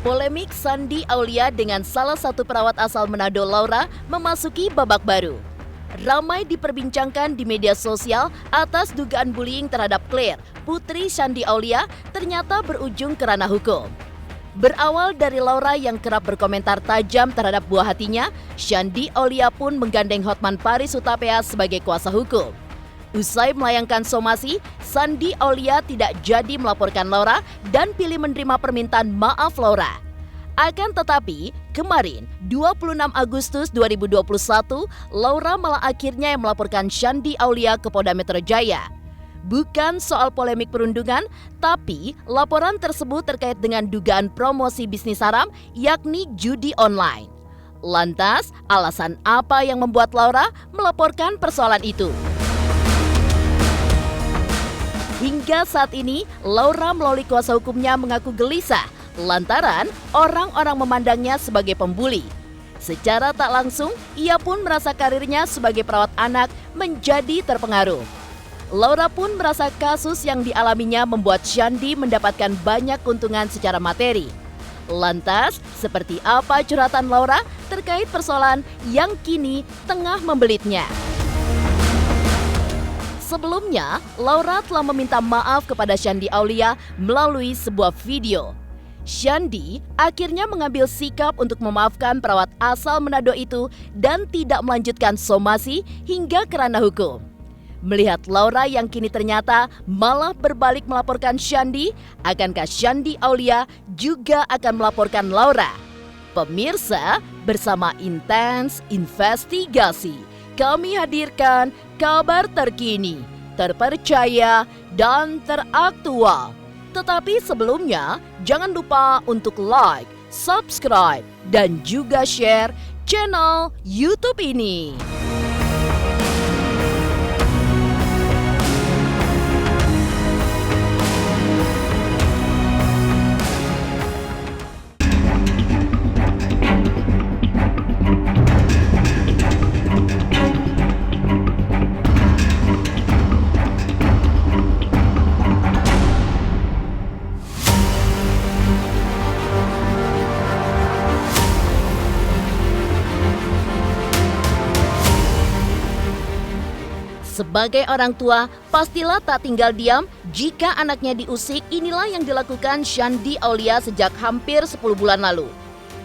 Polemik Shandy Aulia dengan salah satu perawat asal Manado, Laura, memasuki babak baru. Ramai diperbincangkan di media sosial atas dugaan bullying terhadap Claire, putri Shandy Aulia, ternyata berujung ke ranah hukum. Berawal dari Laura yang kerap berkomentar tajam terhadap buah hatinya, Shandy Aulia pun menggandeng Hotman Paris Hutapea sebagai kuasa hukum. Usai melayangkan somasi, Shandy Aulia tidak jadi melaporkan Laura dan pilih menerima permintaan maaf Laura. Akan tetapi, kemarin 26 Agustus 2021, Laura malah akhirnya yang melaporkan Shandy Aulia ke Polda Metro Jaya. Bukan soal polemik perundungan, tapi laporan tersebut terkait dengan dugaan promosi bisnis haram, yakni judi online. Lantas, alasan apa yang membuat Laura melaporkan persoalan itu? Hingga saat ini, Laura melalui kuasa hukumnya mengaku gelisah lantaran orang-orang memandangnya sebagai pembuli. Secara tak langsung, ia pun merasa karirnya sebagai perawat anak menjadi terpengaruh. Laura pun merasa kasus yang dialaminya membuat Shandy mendapatkan banyak keuntungan secara materi. Lantas, seperti apa curhatan Laura terkait persoalan yang kini tengah membelitnya? Sebelumnya, Laura telah meminta maaf kepada Shandy Aulia melalui sebuah video. Shandy akhirnya mengambil sikap untuk memaafkan perawat asal Manado itu dan tidak melanjutkan somasi hingga ke ranah hukum. Melihat Laura yang kini ternyata malah berbalik melaporkan Shandy, akankah Shandy Aulia juga akan melaporkan Laura? Pemirsa, bersama Intens Investigasi, kami hadirkan kabar terkini, terpercaya, dan teraktual. Tetapi sebelumnya, jangan lupa untuk like, subscribe, dan juga share channel YouTube ini. Sebagai orang tua, pastilah tak tinggal diam jika anaknya diusik. Inilah yang dilakukan Shandy Aulia sejak hampir 10 bulan lalu.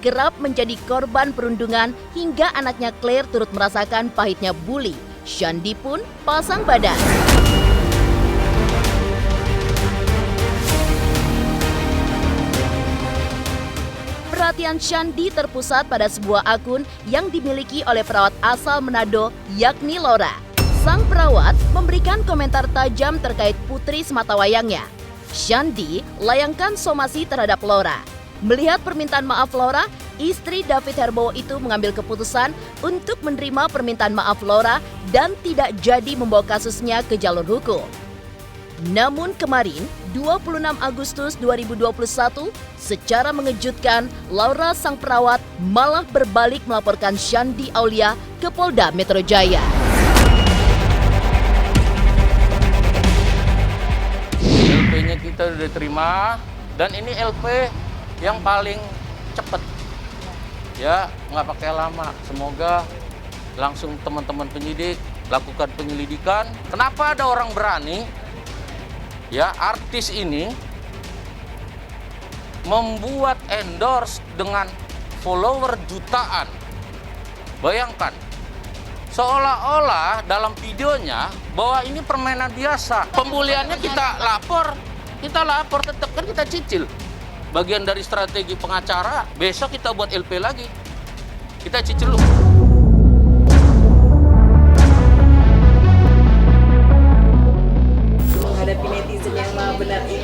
Kerap menjadi korban perundungan hingga anaknya Claire turut merasakan pahitnya bully. Shandy pun pasang badan. Perhatian Shandy terpusat pada sebuah akun yang dimiliki oleh perawat asal Manado, yakni Laura. Sang perawat memberikan komentar tajam terkait putri sematawayangnya. Shandy layangkan somasi terhadap Laura. Melihat permintaan maaf Laura, istri David Herbowo itu mengambil keputusan untuk menerima permintaan maaf Laura dan tidak jadi membawa kasusnya ke jalur hukum. Namun kemarin, 26 Agustus 2021, secara mengejutkan, Laura sang perawat malah berbalik melaporkan Shandy Aulia ke Polda Metro Jaya. LP-nya kita sudah terima dan ini LP yang paling cepat. Ya, nggak pakai lama. Semoga langsung teman-teman penyidik lakukan penyelidikan. Kenapa ada orang berani, ya, artis ini membuat endorse dengan follower jutaan. Bayangkan, seolah-olah dalam videonya bahwa ini permainan biasa. Pembuliannya kita lapor tetap kan kita cicil. Bagian dari strategi pengacara, besok kita buat LP lagi. Kita cicil dulu. Menghadapi netizen yang malah benar itu.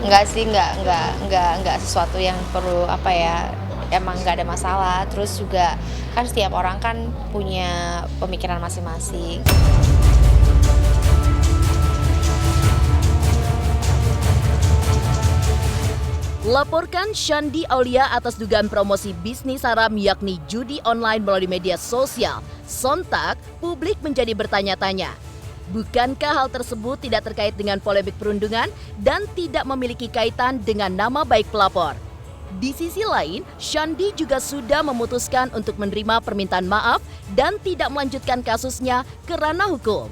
Enggak sih, enggak sesuatu yang perlu emang nggak ada masalah. Terus juga kan setiap orang kan punya pemikiran masing-masing. Laporkan Shandy Aulia atas dugaan promosi bisnis haram yakni judi online melalui media sosial. Sontak, publik menjadi bertanya-tanya. Bukankah hal tersebut tidak terkait dengan polemik perundungan dan tidak memiliki kaitan dengan nama baik pelapor? Di sisi lain, Shandi juga sudah memutuskan untuk menerima permintaan maaf dan tidak melanjutkan kasusnya ke ranah hukum.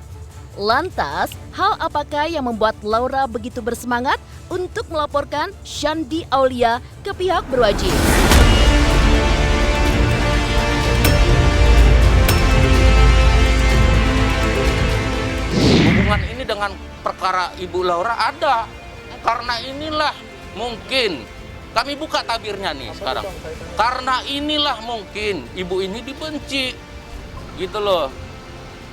Lantas, hal apakah yang membuat Laura begitu bersemangat untuk melaporkan Shandi Aulia ke pihak berwajib? Hubungan ini dengan perkara Ibu Laura ada. Karena inilah mungkin, kami buka tabirnya nih sekarang. Karena inilah mungkin ibu ini dibenci. Gitu loh.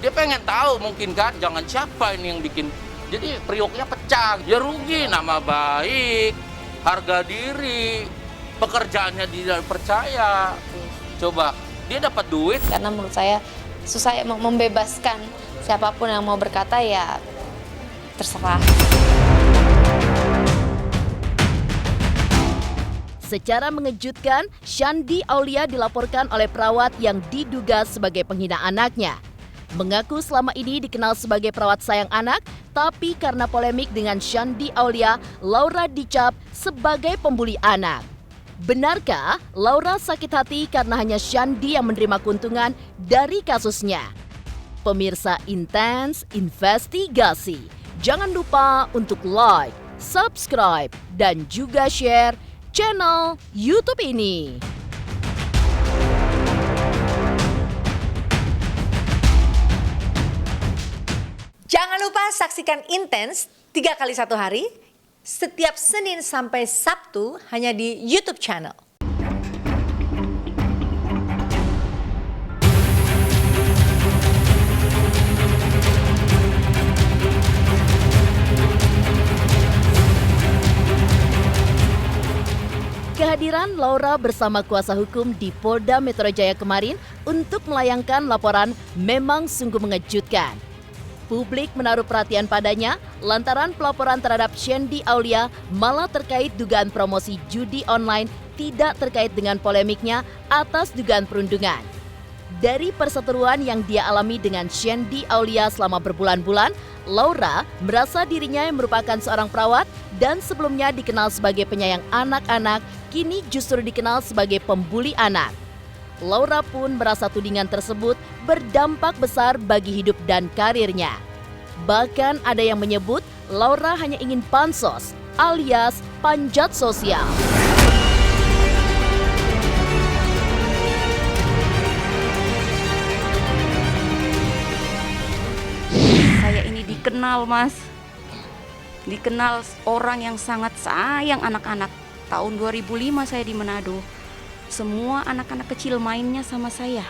Dia pengen tahu mungkin kan, jangan siapa ini yang bikin. Jadi prioknya pecah. Ya rugi, nama baik, harga diri, pekerjaannya dia percaya. Coba, dia dapat duit. Karena menurut saya susah membebaskan siapapun yang mau berkata ya terserah. Secara mengejutkan, Shandi Aulia dilaporkan oleh perawat yang diduga sebagai penghina anaknya. Mengaku selama ini dikenal sebagai perawat sayang anak, tapi karena polemik dengan Shandi Aulia, Laura dicap sebagai pembuli anak. Benarkah Laura sakit hati karena hanya Shandi yang menerima keuntungan dari kasusnya? Pemirsa Intens Investigasi, jangan lupa untuk like, subscribe, dan juga share channel YouTube ini. Jangan lupa saksikan Intens 3 kali 1 hari, setiap Senin sampai Sabtu hanya di YouTube channel. Kehadiran Laura bersama kuasa hukum di Polda Metro Jaya kemarin untuk melayangkan laporan memang sungguh mengejutkan. Publik menaruh perhatian padanya lantaran pelaporan terhadap Shandi Aulia malah terkait dugaan promosi judi online tidak terkait dengan polemiknya atas dugaan perundungan. Dari perseteruan yang dia alami dengan Shandi Aulia selama berbulan-bulan, Laura merasa dirinya yang merupakan seorang perawat dan sebelumnya dikenal sebagai penyayang anak-anak, kini justru dikenal sebagai pembuli anak. Laura pun merasa tudingan tersebut berdampak besar bagi hidup dan karirnya. Bahkan ada yang menyebut Laura hanya ingin pansos alias panjat sosial. Saya ini dikenal, Mas. Dikenal orang yang sangat sayang anak-anak. Tahun 2005 saya di Manado. Semua anak-anak kecil mainnya sama saya.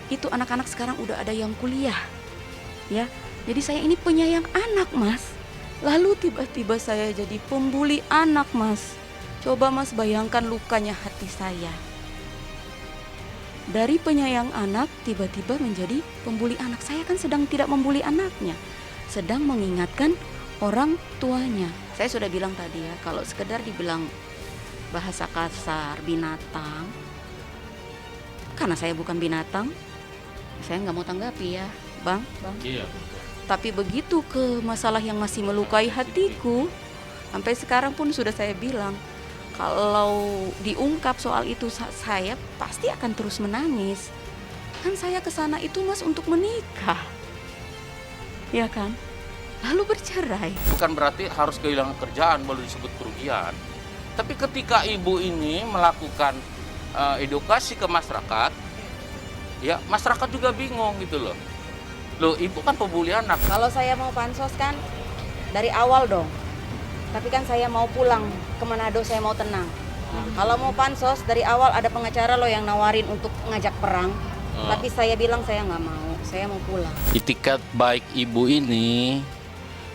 Itu anak-anak sekarang udah ada yang kuliah. Ya. Jadi saya ini penyayang anak, Mas. Lalu tiba-tiba saya jadi pembuli anak, Mas. Coba Mas bayangkan lukanya hati saya. Dari penyayang anak tiba-tiba menjadi pembuli anak. Saya kan sedang tidak membuli anaknya, sedang mengingatkan orang tuanya. Saya sudah bilang tadi ya, kalau sekedar dibilang bahasa kasar binatang, karena saya bukan binatang, saya nggak mau tanggapi ya, Bang. Iya. Tapi begitu ke masalah yang masih melukai hatiku, sampai sekarang pun sudah saya bilang, kalau diungkap soal itu saya pasti akan terus menangis. Kan saya kesana itu, Mas, untuk menikah, ya kan? Lalu bercerai. Bukan berarti harus kehilangan kerjaan baru disebut kerugian. Tapi ketika ibu ini melakukan edukasi ke masyarakat, ya masyarakat juga bingung gitu loh. Loh, ibu kan pembuli anak. Kalau saya mau pansos kan dari awal dong. Tapi kan saya mau pulang ke Manado, saya mau tenang. Kalau mau pansos dari awal ada pengacara lo yang nawarin untuk ngajak perang. Tapi saya bilang saya nggak mau, saya mau pulang. Itikat baik ibu ini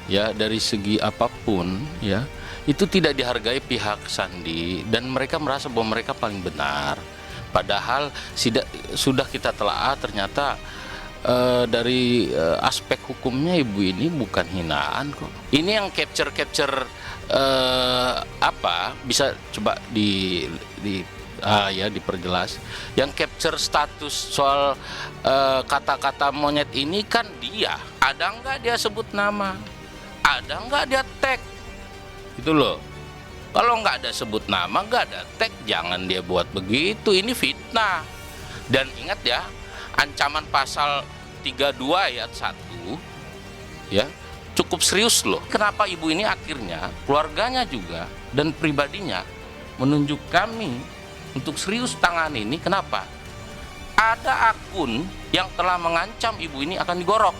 ya dari segi apapun ya itu tidak dihargai pihak Shandi dan mereka merasa bahwa mereka paling benar. Padahal sudah kita telaah ternyata dari aspek hukumnya ibu ini bukan hinaan kok. Ini yang capture bisa coba diperjelas. Yang capture status soal kata-kata monyet ini kan dia. Ada nggak dia sebut nama? Ada nggak dia tag? Itu loh. Kalau nggak ada sebut nama, nggak ada tag, jangan dia buat begitu. Ini fitnah. Dan ingat ya, ancaman pasal 32 ayat 1 ya cukup serius loh. Kenapa ibu ini akhirnya keluarganya juga dan pribadinya menunjuk kami untuk serius tangani ini? Kenapa? Ada akun yang telah mengancam ibu ini akan digorok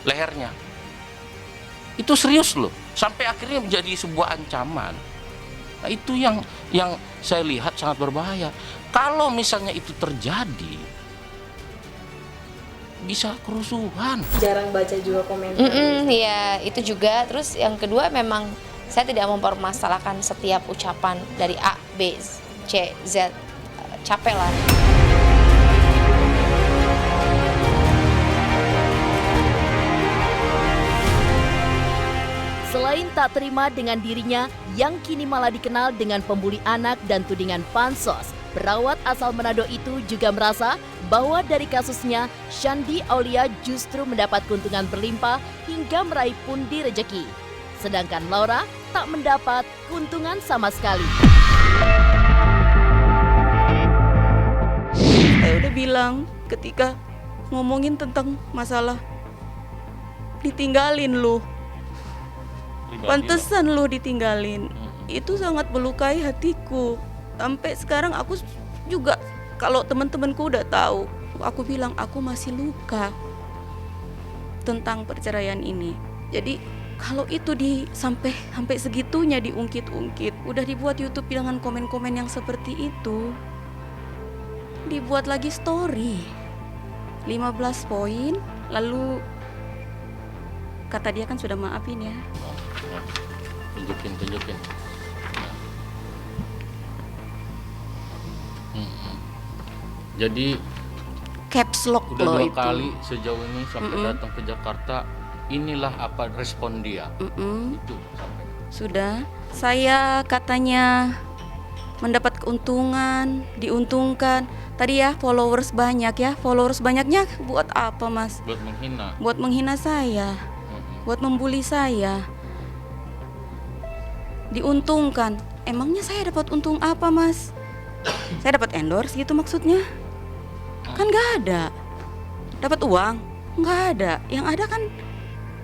lehernya. Itu serius loh, sampai akhirnya menjadi sebuah ancaman. Nah, itu yang saya lihat sangat berbahaya. Kalau misalnya itu terjadi, bisa kerusuhan. Jarang baca juga komentar. Ya itu juga. Terus yang kedua memang saya tidak mempermasalahkan setiap ucapan dari A, B, C, Z. Capek lah. Selain tak terima dengan dirinya yang kini malah dikenal dengan pembuli anak dan tudingan pansos, perawat asal Manado itu juga merasa bahwa dari kasusnya, Shandy Aulia justru mendapat keuntungan berlimpah hingga meraih pundi rejeki. Sedangkan Laura tak mendapat keuntungan sama sekali. Saya udah bilang ketika ngomongin tentang masalah ditinggalin lu. Pantesan lu ditinggalin. Itu sangat melukai hatiku. Sampai sekarang aku juga, kalau teman-temanku udah tahu, aku bilang aku masih luka tentang perceraian ini. Jadi kalau itu sampai segitunya diungkit-ungkit, udah dibuat YouTube dengan komen-komen yang seperti itu, dibuat lagi story 15 poin, lalu kata dia kan sudah maafin ya. Tunjukin. Jadi Caps lock udah loh 2 itu. kali sejauh ini sampai datang ke Jakarta. Inilah apa respon dia. Itu sampai. Sudah, saya katanya mendapat keuntungan, diuntungkan. Tadi ya followers banyak ya. Followers banyaknya buat apa, Mas? Buat menghina. Buat menghina saya. Buat membuli saya. Diuntungkan. Emangnya saya dapat untung apa, Mas? Saya dapat endorse gitu maksudnya? Kan nggak ada. Dapat uang? Nggak ada. Yang ada kan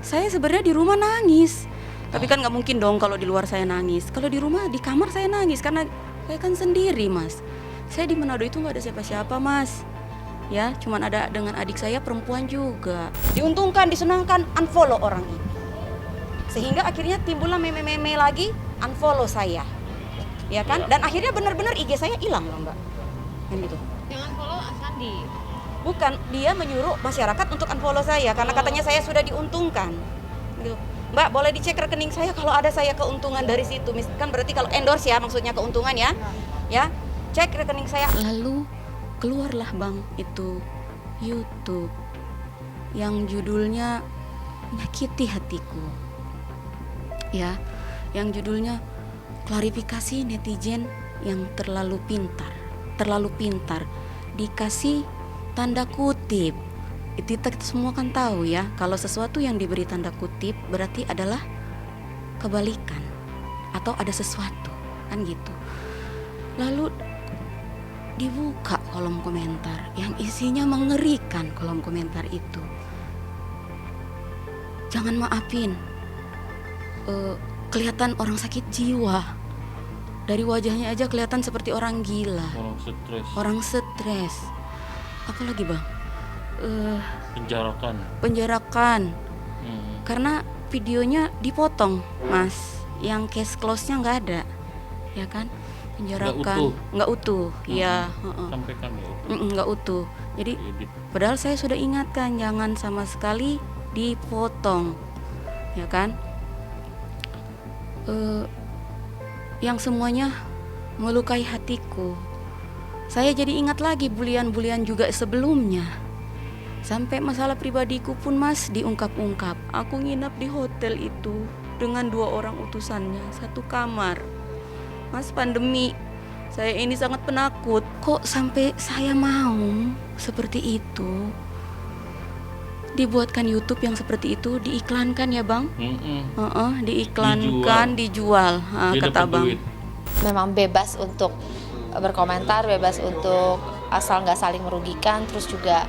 saya sebenarnya di rumah nangis. Tapi kan nggak mungkin dong kalau di luar saya nangis. Kalau di rumah, di kamar saya nangis karena saya kan sendiri, Mas. Saya di Manado itu nggak ada siapa-siapa, Mas. Ya, cuman ada dengan adik saya perempuan juga. Diuntungkan, disenangkan, unfollow orang ini. Sehingga akhirnya timbullah meme-meme lagi, unfollow saya. Ya kan? Dan akhirnya benar-benar IG saya hilang loh, Mbak. Kan gitu. Jangan follow Shandy. Bukan, dia menyuruh masyarakat untuk unfollow saya karena katanya saya sudah diuntungkan. Gitu. Mbak, boleh dicek rekening saya kalau ada saya keuntungan dari situ. Kan berarti kalau endorse ya, maksudnya keuntungan ya. Ya, cek rekening saya. Lalu keluarlah Bang itu YouTube yang judulnya menyakiti hatiku. Ya, yang judulnya klarifikasi netizen yang terlalu pintar. Terlalu pintar. Dikasih tanda kutip. Itu kita semua kan tahu ya, kalau sesuatu yang diberi tanda kutip berarti adalah kebalikan atau ada sesuatu, kan gitu. Lalu dibuka kolom komentar yang isinya mengerikan. Kolom komentar itu, jangan maafin, kelihatan orang sakit jiwa, dari wajahnya aja kelihatan seperti orang gila, orang stres. Apalagi Bang, penjarakan. Karena videonya dipotong, Mas, yang case close-nya nggak ada, ya kan? Penjarakan nggak utuh, ya. Sampaikan ya. Nggak utuh. Jadi padahal saya sudah ingatkan jangan sama sekali dipotong, ya kan? Yang semuanya melukai hatiku. Saya jadi ingat lagi bulian-bulian juga sebelumnya. Sampai masalah pribadiku pun Mas diungkap-ungkap. Aku nginap di hotel itu dengan 2 orang utusannya, 1 kamar. Mas, pandemi, saya ini sangat penakut. Kok sampai saya mau seperti itu? Dibuatkan YouTube yang seperti itu, diiklankan ya Bang? Diiklankan, dijual. Kata Bang. memang bebas untuk berkomentar, bebas untuk asal nggak saling merugikan, terus juga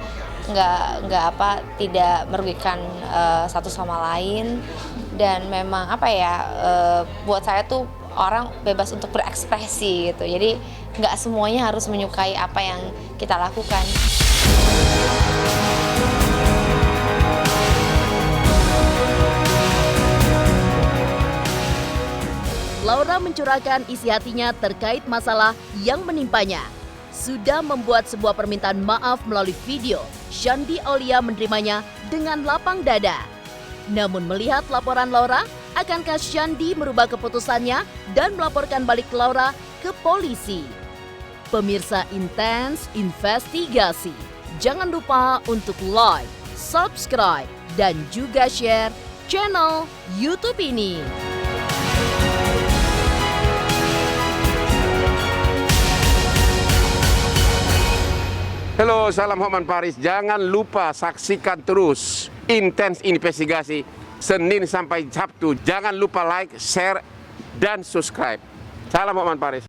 tidak merugikan satu sama lain. Dan memang buat saya tuh orang bebas untuk berekspresi gitu, jadi nggak semuanya harus menyukai apa yang kita lakukan. Laura mencurahkan isi hatinya terkait masalah yang menimpanya. Sudah membuat sebuah permintaan maaf melalui video, Shandy Aulia menerimanya dengan lapang dada. Namun melihat laporan Laura, akankah Shandy merubah keputusannya dan melaporkan balik Laura ke polisi? Pemirsa Intens Investigasi, jangan lupa untuk like, subscribe, dan juga share channel YouTube ini. Halo, salam Hotman Paris. Jangan lupa saksikan terus Intens Investigasi Senin sampai Sabtu. Jangan lupa like, share, dan subscribe. Salam Hotman Paris.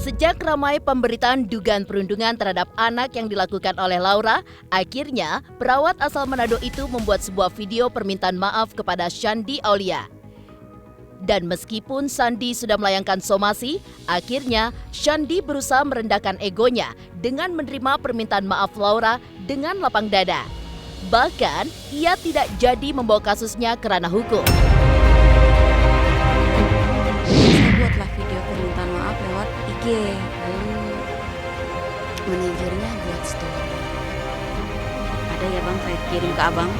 Sejak ramai pemberitaan dugaan perundungan terhadap anak yang dilakukan oleh Laura, akhirnya perawat asal Manado itu membuat sebuah video permintaan maaf kepada Shandy Aulia. Dan meskipun Shandy sudah melayangkan somasi, akhirnya Shandy berusaha merendahkan egonya dengan menerima permintaan maaf Laura dengan lapang dada. Bahkan, ia tidak jadi membawa kasusnya ke ranah hukum. Saya buatlah video permintaan maaf lewat IG, lalu manajernya buat story. Ada ya bang, saya kirim ke abang.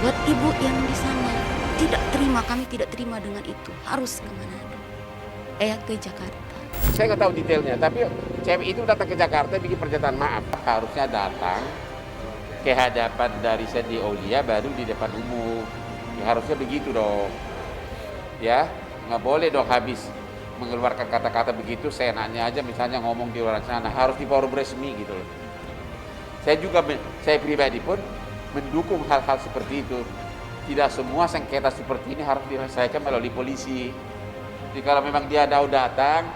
Buat ibu yang di sana tidak terima, kami tidak terima dengan itu, harus ke Manado, ke Jakarta. Saya nggak tahu detailnya, tapi cewek itu datang ke Jakarta bikin pernyataan maaf. Harusnya datang ke hadapan dari Shandy Aulia baru di depan umum. Ya, harusnya begitu dong. Ya, nggak boleh dong habis mengeluarkan kata-kata begitu seenaknya aja, misalnya ngomong di luar sana, harus di forum resmi gitu loh. Saya pribadi pun mendukung hal-hal seperti itu. Tidak semua sengketa seperti ini harus diselesaikan melalui polisi. Jadi kalau memang dia datang,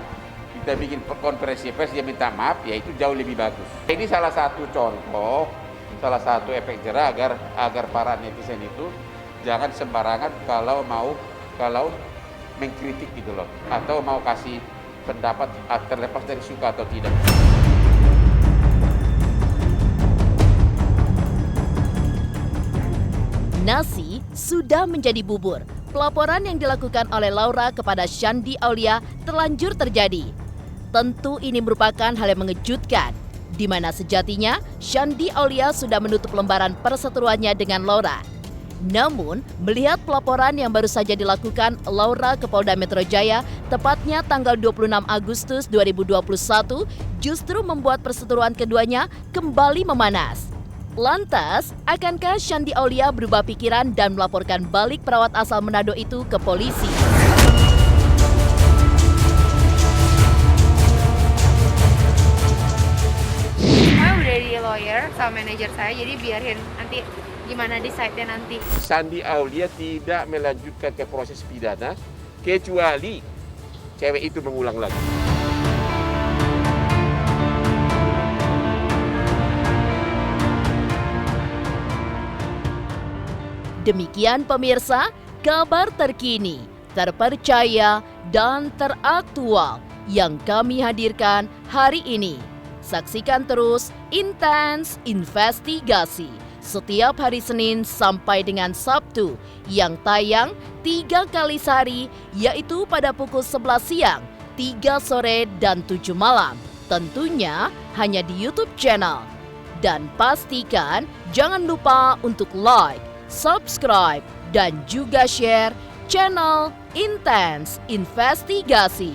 kita bikin konferensi pers, dia minta maaf, ya itu jauh lebih bagus. Ini salah satu contoh, salah satu efek jerah agar para netizen itu jangan sembarangan kalau mengkritik gitu loh, atau mau kasih pendapat terlepas dari suka atau tidak. Nasi sudah menjadi bubur. Pelaporan yang dilakukan oleh Laura kepada Shandy Aulia terlanjur terjadi. Tentu ini merupakan hal yang mengejutkan, di mana sejatinya Shandy Aulia sudah menutup lembaran perseteruannya dengan Laura. Namun, melihat pelaporan yang baru saja dilakukan Laura ke Polda Metro Jaya, tepatnya tanggal 26 Agustus 2021, justru membuat perseteruan keduanya kembali memanas. Lantas, akankah Shandy Aulia berubah pikiran dan melaporkan balik perawat asal Manado itu ke polisi? Saya udah di lawyer sama manajer saya, jadi biarin nanti gimana decide-nya nanti. Shandy Aulia tidak melanjutkan ke proses pidana kecuali cewek itu mengulang lagi. Demikian pemirsa, kabar terkini, terpercaya, dan teraktual yang kami hadirkan hari ini. Saksikan terus Intens Investigasi setiap hari Senin sampai dengan Sabtu yang tayang 3 kali sehari, yaitu pada pukul 11 siang, 3 sore, dan 7 malam. Tentunya hanya di YouTube channel. Dan pastikan jangan lupa untuk like, subscribe, dan juga share channel Intens Investigasi.